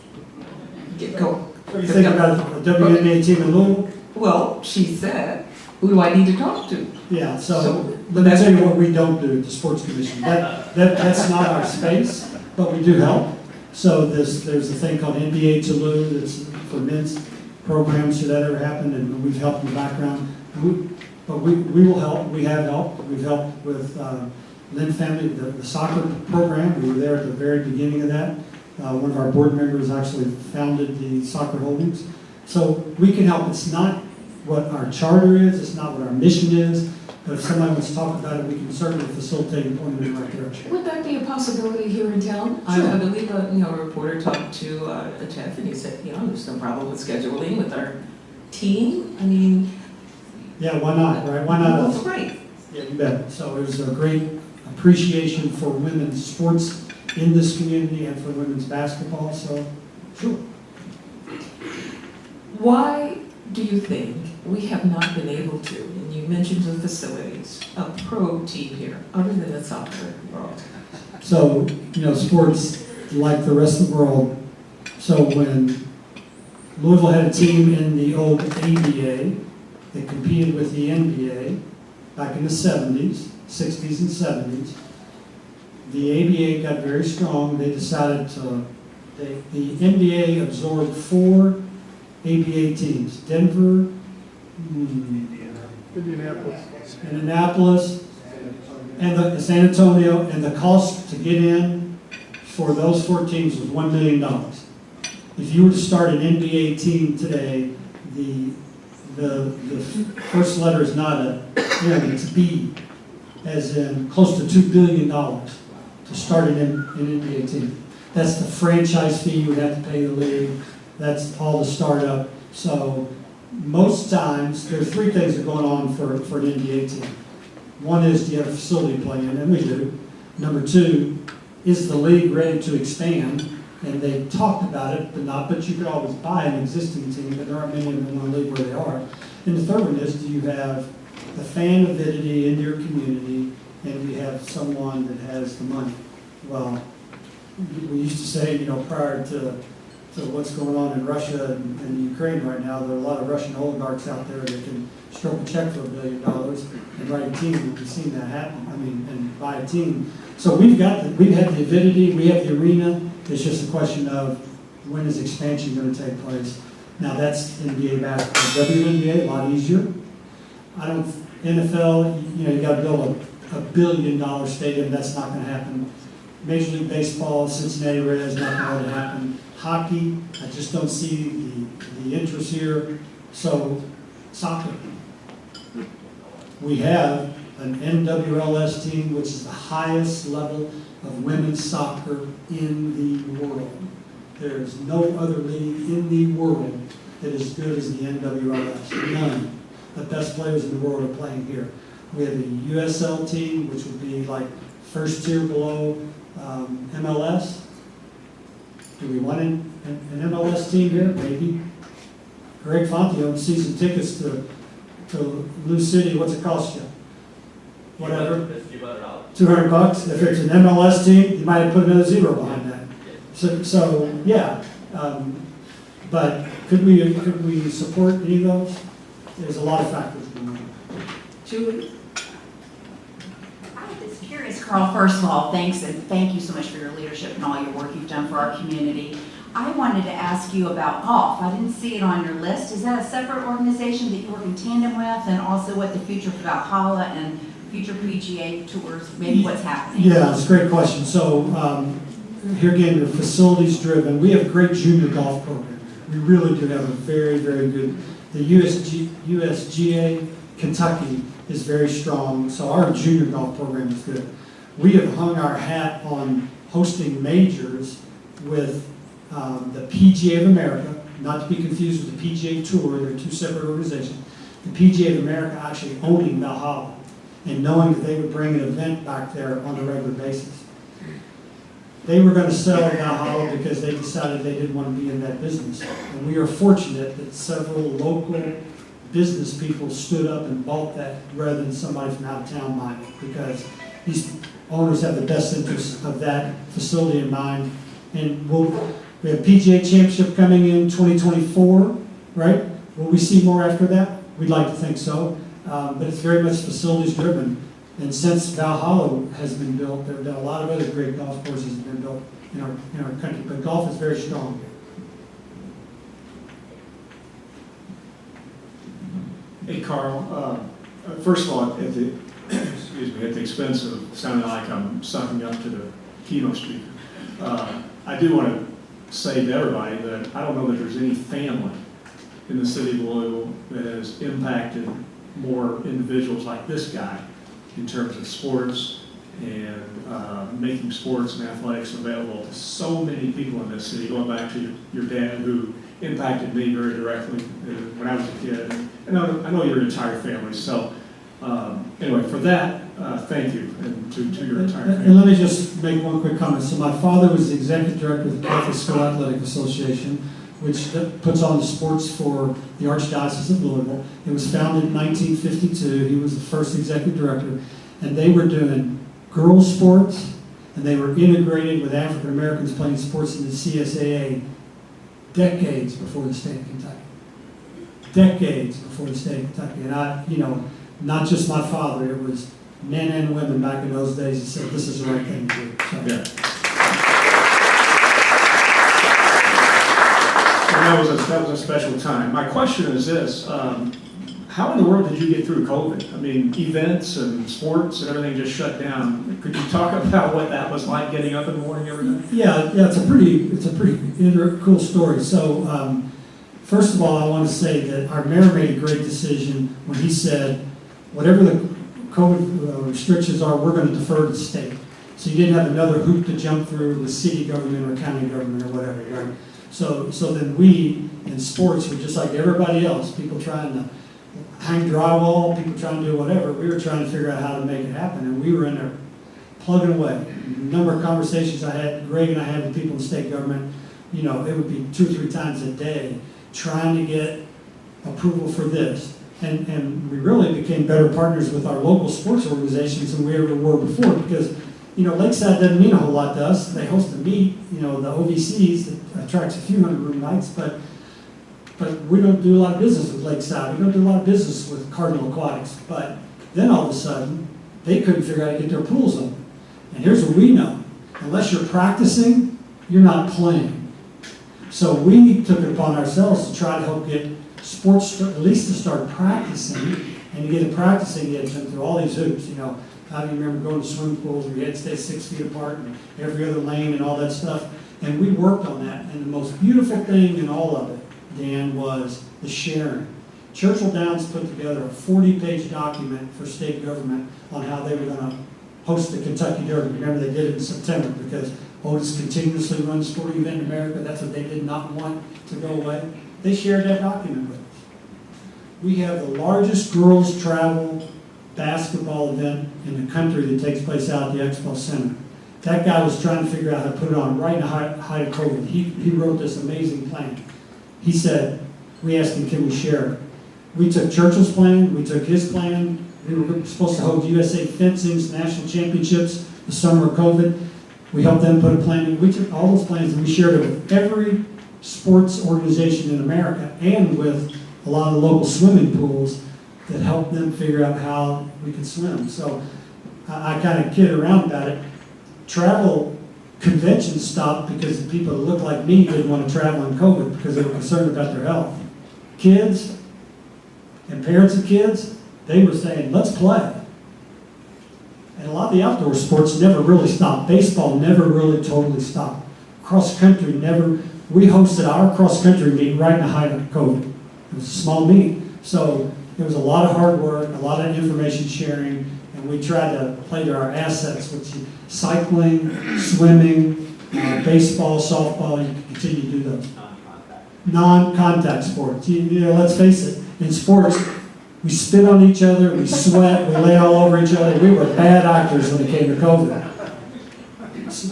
go. What do you think about the WNA team in Louisville? Well, she said, who do I need to talk to? Yeah, so let me tell you what we don't do at the Sports Commission. That's not our space, but we do help. So there's a thing called NBA Toulouse that's for men's programs, should that ever happen, and we've helped in the background. But we will help, we have helped. We've helped with Lynn Family, the soccer program. We were there at the very beginning of that. One of our board members actually founded the soccer holdings. So we can help. It's not what our charter is, it's not what our mission is, but if somebody wants to talk about it, we can certainly facilitate and point them in the right direction. Would that be a possibility here in town? Sure. I believe a reporter talked to Jeff, and he said, there's no problem with scheduling with our team. I mean, Yeah, why not, right? Why not us? that's right. Yeah, you bet. So it was a great appreciation for women's sports in this community and for women's basketball, so sure. Why do you think we have not been able to, and you mentioned the facilities, a pro team here, other than the soccer world? So, sports, like the rest of the world, so when Louisville had a team in the old ABA, they competed with the NBA back in the 70s, 60s and 70s. The ABA got very strong. They decided the NBA absorbed 4 ABA teams: Denver, Indianapolis, and San Antonio, and the cost to get in for those 4 teams was $1 million. If you were to start an NBA team today, the first letter is not a M, it's B, as in close to $2 billion to start an NBA team. That's the franchise fee you would have to pay the league. That's all the startup. So most times, there are 3 things that are going on for an NBA team. One is, do you have a facility to play in? And we do. Number 2, is the league ready to expand? And they talked about it, but you could always buy an existing team, but there aren't many of them in the league where they are. And the third one is, do you have the fan avidity in your community, and you have someone that has the money? Well, we used to say, prior to what's going on in Russia and Ukraine right now, there are a lot of Russian oligarchs out there that can stroke a check for $1 billion and write a team. We've seen that happen. And buy a team. So we've had the avidity, we have the arena. It's just a question of when is expansion going to take place. Now that's NBA basketball. WNBA, a lot easier. NFL, you got to build a $1 billion stadium. That's not going to happen. Major League Baseball, Cincinnati Reds, not going to happen. Hockey, I just don't see the interest here. So, soccer. We have an NWLS team, which is the highest level of women's soccer in the world. There is no other league in the world that is as good as the NWLS. None. The best players in the world are playing here. We have a USL team, which would be like first tier below MLS. Do we want an MLS team here? Maybe. Greg Fonte owns season tickets to Lou City. What's it cost you? Whatever. $200. If it's an MLS team, you might have put another zero behind that. So yeah. But could we support any of those? There's a lot of factors going on. Julie? I was curious, Carl, first of all, thanks, and thank you so much for your leadership and all your work you've done for our community. I wanted to ask you about golf. I didn't see it on your list. Is that a separate organization that you work in tandem with? And also what the future for Valhalla and future PGA tours, maybe what's happening? Yeah, it's a great question. So here again, the facilities driven. We have a great junior golf program. We really do have a very, very good. The USGA Kentucky is very strong, so our junior golf program is good. We have hung our hat on hosting majors with the PGA of America, not to be confused with the PGA Tour. They're two separate organizations. The PGA of America actually owning Valhalla and knowing that they would bring an event back there on a regular basis. They were going to sell Valhalla because they decided they didn't want to be in that business. And we are fortunate that several local business people stood up and bought that rather than somebody from out of town buying it, because these owners have the best interests of that facility in mind. And we have PGA Championship coming in 2024, right? Will we see more after that? We'd like to think so. But it's very much facilities driven. And since Valhalla has been built, there have been a lot of other great golf courses that have been built in our country. But golf is very strong here. Hey, Carl. First of all, at the expense of sounding like I'm sucking up to the keynote speaker, I do want to say to everybody that I don't know that there's any family in the city of Louisville that has impacted more individuals like this guy in terms of sports and making sports and athletics available to so many people in this city, going back to your dad, who impacted me very directly when I was a kid. And I know your entire family. So anyway, for that, thank you, and to your entire family. And let me just make one quick comment. So my father was the executive director of the Catholic School Athletic Association, which puts on the sports for the Archdiocese of Louisville. It was founded in 1952. He was the first executive director. And they were doing girls' sports, and they were integrated with African Americans playing sports in the CSAA decades before the state of Kentucky. Decades before the state of Kentucky. And not just my father, it was men and women back in those days that said this is the right thing to do. So. Yeah. That was a special time. My question is this: how in the world did you get through COVID? I mean, events and sports and everything just shut down. Could you talk about what that was like, getting up in the morning every day? Yeah, it's a pretty cool story. So, first of all, I want to say that our mayor made a great decision when he said, whatever the COVID restrictions are, we're going to defer to the state. So you didn't have another hoop to jump through with city government or county government or whatever, right? So then we, in sports, were just like everybody else, people trying to hang drywall, people trying to do whatever. We were trying to figure out how to make it happen, and we were in there plugging away. A number of conversations Greg and I had with people in state government, it would be 2 or 3 times a day trying to get approval for this. And we really became better partners with our local sports organizations than we ever were before, because Lakeside doesn't mean a whole lot to us. They host a meet, the OVCs that attracts a few hundred room nights, but we don't do a lot of business with Lakeside. We don't do a lot of business with Cardinal Aquatics. But then all of a sudden, they couldn't figure out how to get their pools open. And here's what we know: unless you're practicing, you're not playing. So we took it upon ourselves to try to help get sports at least to start practicing, and to get it practicing, you had to jump through all these hoops. How do you remember going to swimming pools where you had to stay 6 feet apart and every other lane and all that stuff? And we worked on that. And the most beautiful thing in all of it, Dan, was the sharing. Churchill Downs put together a 40-page document for state government on how they were gonna host the Kentucky Derby. Remember, they did it in September because Otis continuously runs sporting event in America. That's what they did not want to go away. They shared that document with us. We have the largest girls travel basketball event in the country that takes place out at the Expo Center. That guy was trying to figure out how to put it on right in the height of COVID. He wrote this amazing plan. He said, we asked him, can we share it? We took Churchill's plan, we took his plan. We were supposed to hold USA Fencing's national championships the summer of COVID. We helped them put a plan in. We took all those plans and we shared it with every sports organization in America and with a lot of the local swimming pools that helped them figure out how we could swim. So I kind of kid around about it. Travel conventions stopped because the people that looked like me didn't want to travel in COVID because they were concerned about their health. Kids and parents of kids, they were saying, let's play. And a lot of the outdoor sports never really stopped. Baseball never really totally stopped. Cross country never. We hosted our cross country meet right in the height of COVID. It was a small meet. So it was a lot of hard work, a lot of information sharing, and we tried to play to our assets, which is cycling, swimming, baseball, softball. You can continue to do those. Non-contact sports. You know, let's face it, in sports, we spit on each other, we sweat, we lay all over each other. We were bad actors when it came to COVID.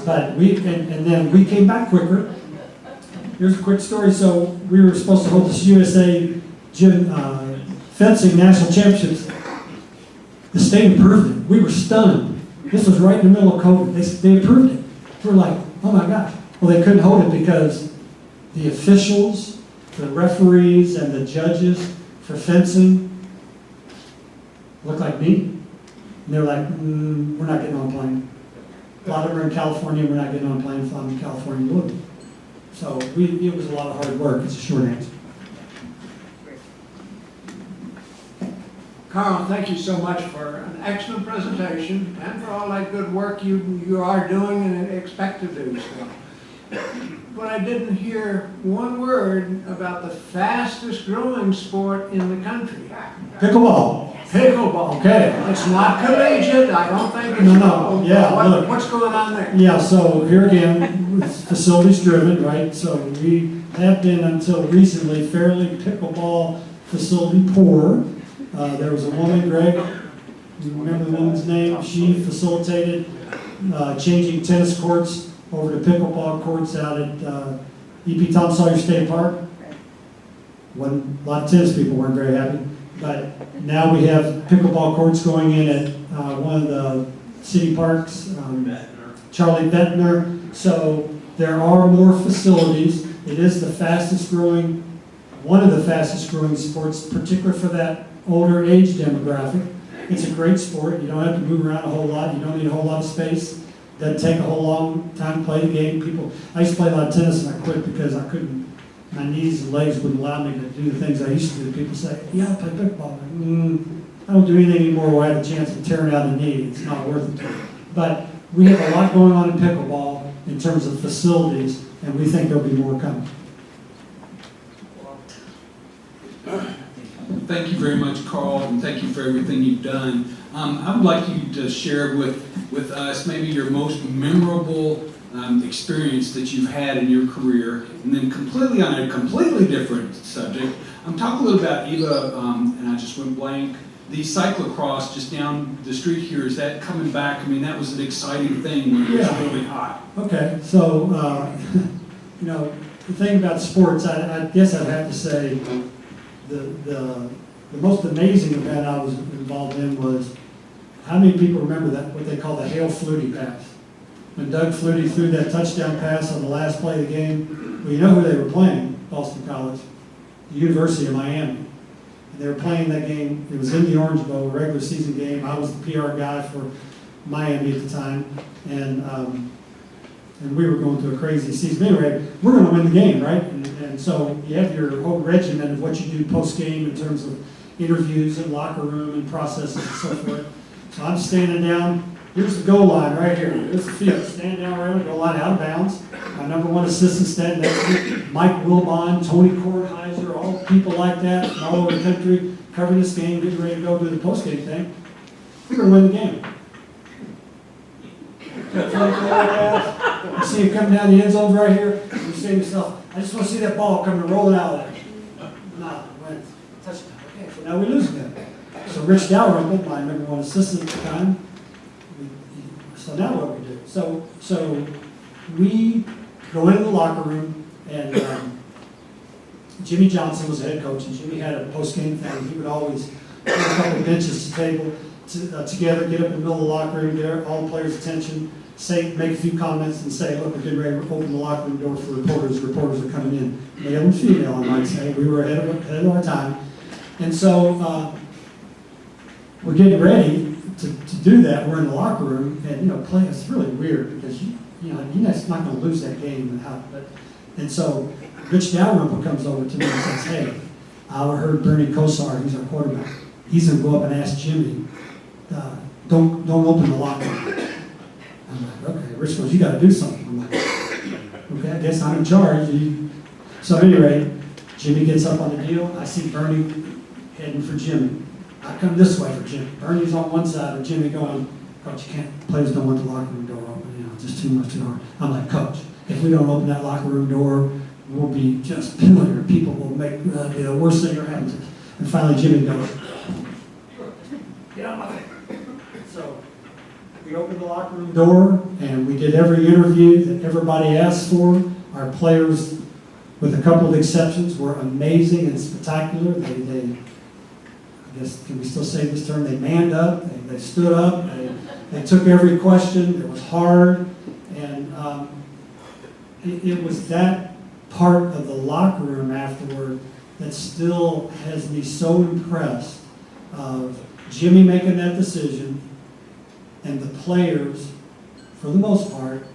But and then we came back quicker. Here's a quick story. So we were supposed to hold this USA fencing national championships. The state approved it. We were stunned. This was right in the middle of COVID. They approved it. We're like, oh my gosh. Well, they couldn't hold it because the officials, the referees, and the judges for fencing looked like me. And they were like, we're not getting on a plane. A lot of them are in California, we're not getting on a plane from California to Louisville. So it was a lot of hard work. It's a short answer. Karl, thank you so much for an excellent presentation and for all that good work you are doing and expect to do still. But I didn't hear one word about the fastest growing sport in the country. Pickleball. Pickleball. Okay. It's not collegiate. I don't think it's. No. Yeah. Look. What's going on there? Yeah. So here again, it's facilities driven, right? So we have been until recently fairly pickleball facility poor. There was a woman, Greg. You remember the woman's name? She facilitated changing tennis courts over to pickleball courts out at E.P. Tom Sawyer State Park. A lot of tennis people weren't very happy. But now we have pickleball courts going in at one of the city parks, Charlie Bettner. So there are more facilities. It is the fastest growing, one of the fastest growing sports, particularly for that older age demographic. It's a great sport. You don't have to move around a whole lot. You don't need a whole lot of space. Doesn't take a whole long time to play the game. I used to play a lot of tennis and I quit because I couldn't. My knees and legs wouldn't allow me to do the things I used to do. People say, yeah, I play pickleball. I don't do anything anymore where I have a chance of tearing out a knee. It's not worth it. But we have a lot going on in pickleball in terms of facilities, and we think there'll be more coming. Thank you very much, Karl, and thank you for everything you've done. I would like you to share with us maybe your most memorable experience that you've had in your career, and then completely on a completely different subject. I'm talking a little about Eva, and I just went blank. The cyclocross just down the street here, is that coming back? I mean, that was an exciting thing when it was really hot. Okay, so, you know, the thing about sports, I guess I'd have to say the most amazing event I was involved in was, how many people remember that, what they call the Hail Flutie pass? When Doug Flutie threw that touchdown pass on the last play of the game, well, you know who they were playing, Boston College, the University of Miami. And they were playing that game, it was in the Orange Bowl, a regular season game. I was the PR guy for Miami at the time, and we were going through a crazy season. Anyway, we're going to win the game, right? And so you have your whole regimen of what you do post-game in terms of interviews and locker room and processes and so forth. So I'm standing down. Here's the goal line right here. Here's the field. Stand down right on the goal line, out of bounds. My number one assistant standing next to me, Mike Wilbon, Tony Kornheiser, all people like that from all over the country covering this game, getting ready to go do the post-game thing. We're going to win the game. You see it coming down the end zone right here, you say to yourself, I just want to see that ball coming rolling out of there. No, win. Touchdown. Okay, so now we lose again. So Rich Dalrymple, my number one assistant at the time, so now what do we do? So we go into the locker room, and Jimmy Johnson was the head coach, and Jimmy had a post-game thing. He would always put a couple of benches to table together, get up in the middle of the locker room, get all the players' attention, make a few comments, and say, look, we're getting ready to open the locker room door for reporters. Reporters are coming in, male and female, I might say. We were ahead of our time. And so we're getting ready to do that. We're in the locker room, and play. It's really weird because you're not going to lose that game. And so Rich Dalrymple comes over to me and says, hey, I heard Bernie Kosar, he's our quarterback. He's going to go up and ask Jimmy, don't open the locker room. I'm like, okay. Rich goes, you got to do something. I'm like, okay, I guess I'm in charge. So at any rate, Jimmy gets up on the deal. I see Bernie heading for Jimmy. I come this way for Jimmy. Bernie's on one side, and Jimmy going, Coach, you can't, players don't want the locker room door open, just too much too hard. I'm like, Coach, if we don't open that locker room door, we'll be just pillar. People will make the worst thing ever happens. And finally, Jimmy goes, get out of my way. So we opened the locker room door, and we did every interview that everybody asked for. Our players, with a couple of exceptions, were amazing and spectacular. They I guess, can we still say this term? They manned up, they stood up, they took every question. It was hard, and it was that part of the locker room afterward that still has me so impressed of Jimmy making that decision and the players, for the most part,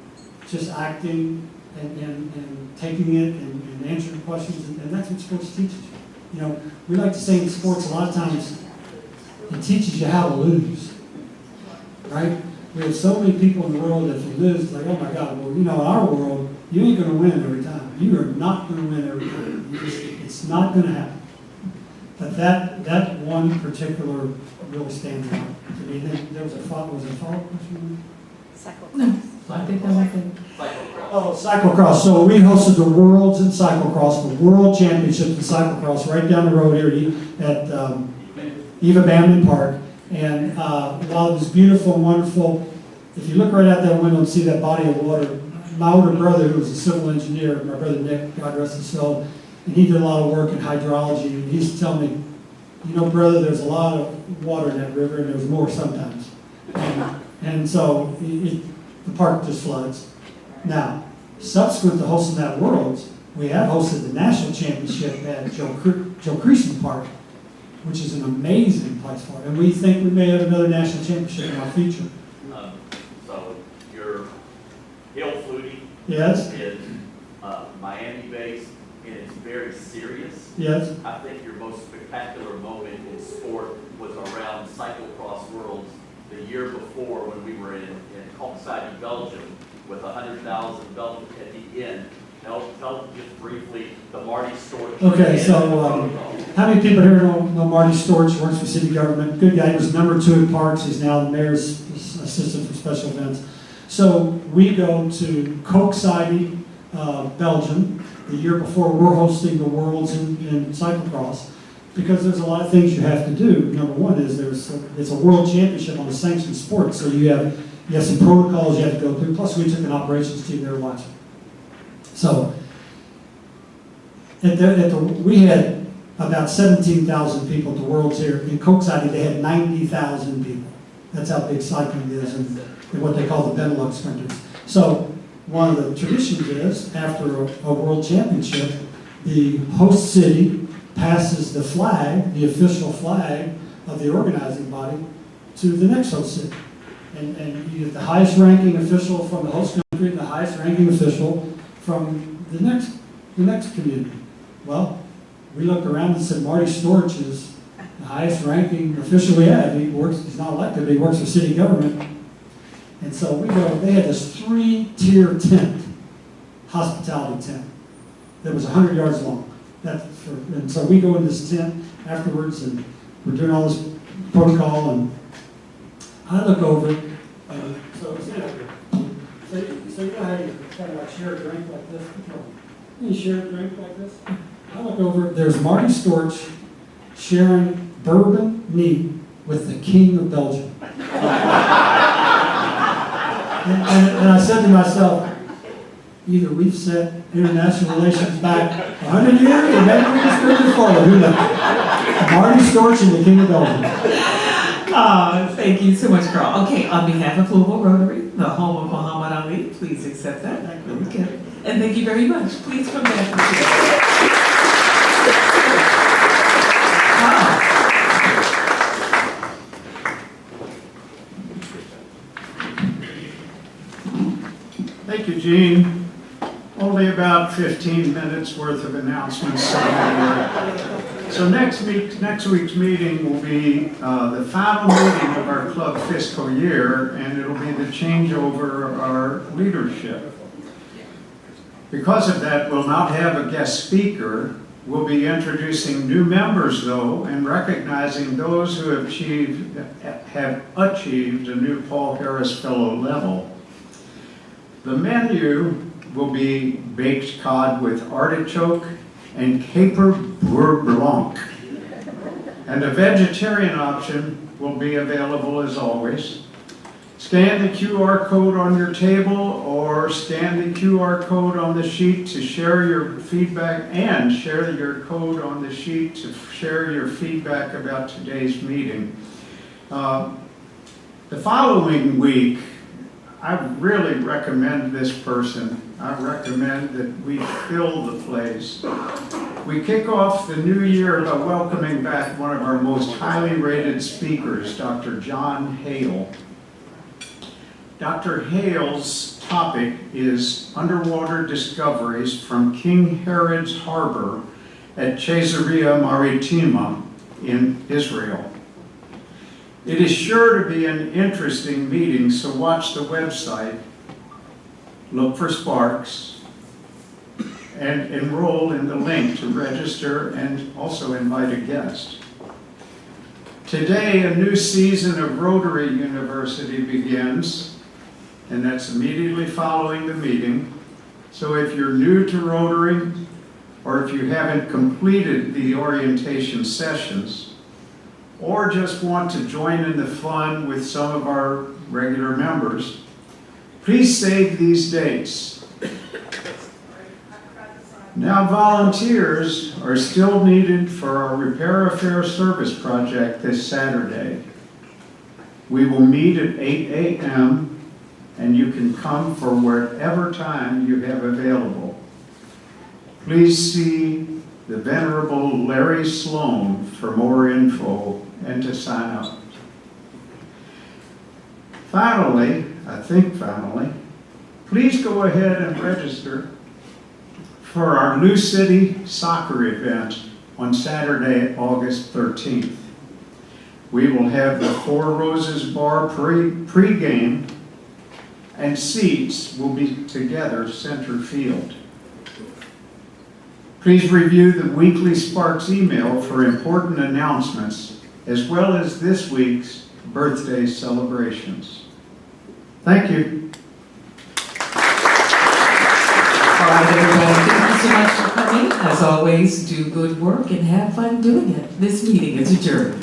just acting and taking it and answering questions, and that's what sports teaches you. We like to say in sports a lot of times, it teaches you how to lose, right? We have so many people in the world that if you lose, it's like, oh my God, well, in our world, you ain't going to win every time. You are not going to win every time. It's not going to happen. But that one particular really stands out to me. There was a follow-up question? No, I think that was it. Oh, cyclocross. So we hosted the Worlds in cyclocross, the World Championship in cyclocross, right down the road here at Eva Bamman Park. And while it was beautiful and wonderful, if you look right out that window and see that body of water, my older brother, who was a civil engineer, my brother Nick, God rest his soul, and he did a lot of work in hydrology, and he used to tell me, brother, there's a lot of water in that river, and there's more sometimes. And so the park just floods. Now, subsequent to hosting that Worlds, we have hosted the national championship at Joe Creason Park, which is an amazing place for it. And we think we may have another national championship in our future. So your Hill Flutie Yes. is Miami-based, and it's very serious. Yes. I think your most spectacular moment in sport was around Cyclocross Worlds the year before when we were in Koksijde, Belgium, with 100,000 Belgians at the end. Tell just briefly the Marty Storch. Okay, so how many people here know Marty Storch? Works for city government. Good guy. He was number 2 in parks. He's now the mayor's assistant for special events. So we go to Koksijde, Belgium, the year before we're hosting the Worlds in cyclocross, because there's a lot of things you have to do. Number one is it's a world championship on a sanctioned sport, so you have some protocols you have to go through. Plus, we took an operations team there watching. So we had about 17,000 people at the Worlds here. In Koksijde, they had 90,000 people. That's how big cycling is in what they call the Benelux countries. So one of the traditions is, after a world championship, the host city passes the flag, the official flag of the organizing body, to the next host city. And you get the highest ranking official from the host country and the highest ranking official from the next community. Well, we looked around and said Marty Storch is the highest ranking official we have. He's not elected, but he works for city government. And so we go, they had this 3-tier tent, hospitality tent, that was 100 yards long. And so we go in this tent afterwards, and we're doing all this protocol, and I look over, so you know how you kind of like share a drink like this? You share a drink like this? I look over, there's Marty Storch sharing bourbon neat with the King of Belgium. And I said to myself, either we've set international relations back 100 years, or maybe we just moved it forward. Who knows? Marty Storch and the King of Belgium. Thank you so much, Carl. Okay, on behalf of Louisville Rotary, the home of Muhammad Ali, please accept that. Okay. And thank you very much. Please come back and share. Thank you, Gene. Only about 15 minutes worth of announcements. So next week's meeting will be the final meeting of our club fiscal year, and it'll be the changeover of our leadership. Because of that, we'll not have a guest speaker. We'll be introducing new members, though, and recognizing those who have achieved a new Paul Harris Fellow level. The menu will be baked cod with artichoke and caper beurre blanc. And a vegetarian option will be available as always. Scan the QR code on your table or scan the QR code on the sheet to share your feedback, and share your code on the sheet to share your feedback about today's meeting. The following week, I really recommend this person. I recommend that we fill the place. We kick off the new year by welcoming back one of our most highly rated speakers, Dr. John Hale. Dr. Hale's topic is underwater discoveries from King Herod's Harbor at Caesarea Maritima in Israel. It is sure to be an interesting meeting, so watch the website, look for Sparks, and enroll in the link to register and also invite a guest. Today, a new season of Rotary University begins, and that's immediately following the meeting. So if you're new to Rotary, or if you haven't completed the orientation sessions, or just want to join in the fun with some of our regular members, please save these dates. Now, volunteers are still needed for our Repair a Fair Service project this Saturday. We will meet at 8 a.m. and you can come for whatever time you have available. Please see the Venerable Larry Sloan for more info and to sign up. Finally, please go ahead and register for our Lou City soccer event on Saturday, August 13th. We will have the Four Roses Bar pre-game, and seats will be together center field. Please review the weekly Sparks email for important announcements, as well as this week's birthday celebrations. Thank you. All right, everybody, thank you so much for coming. As always, do good work and have fun doing it. This meeting is adjourned.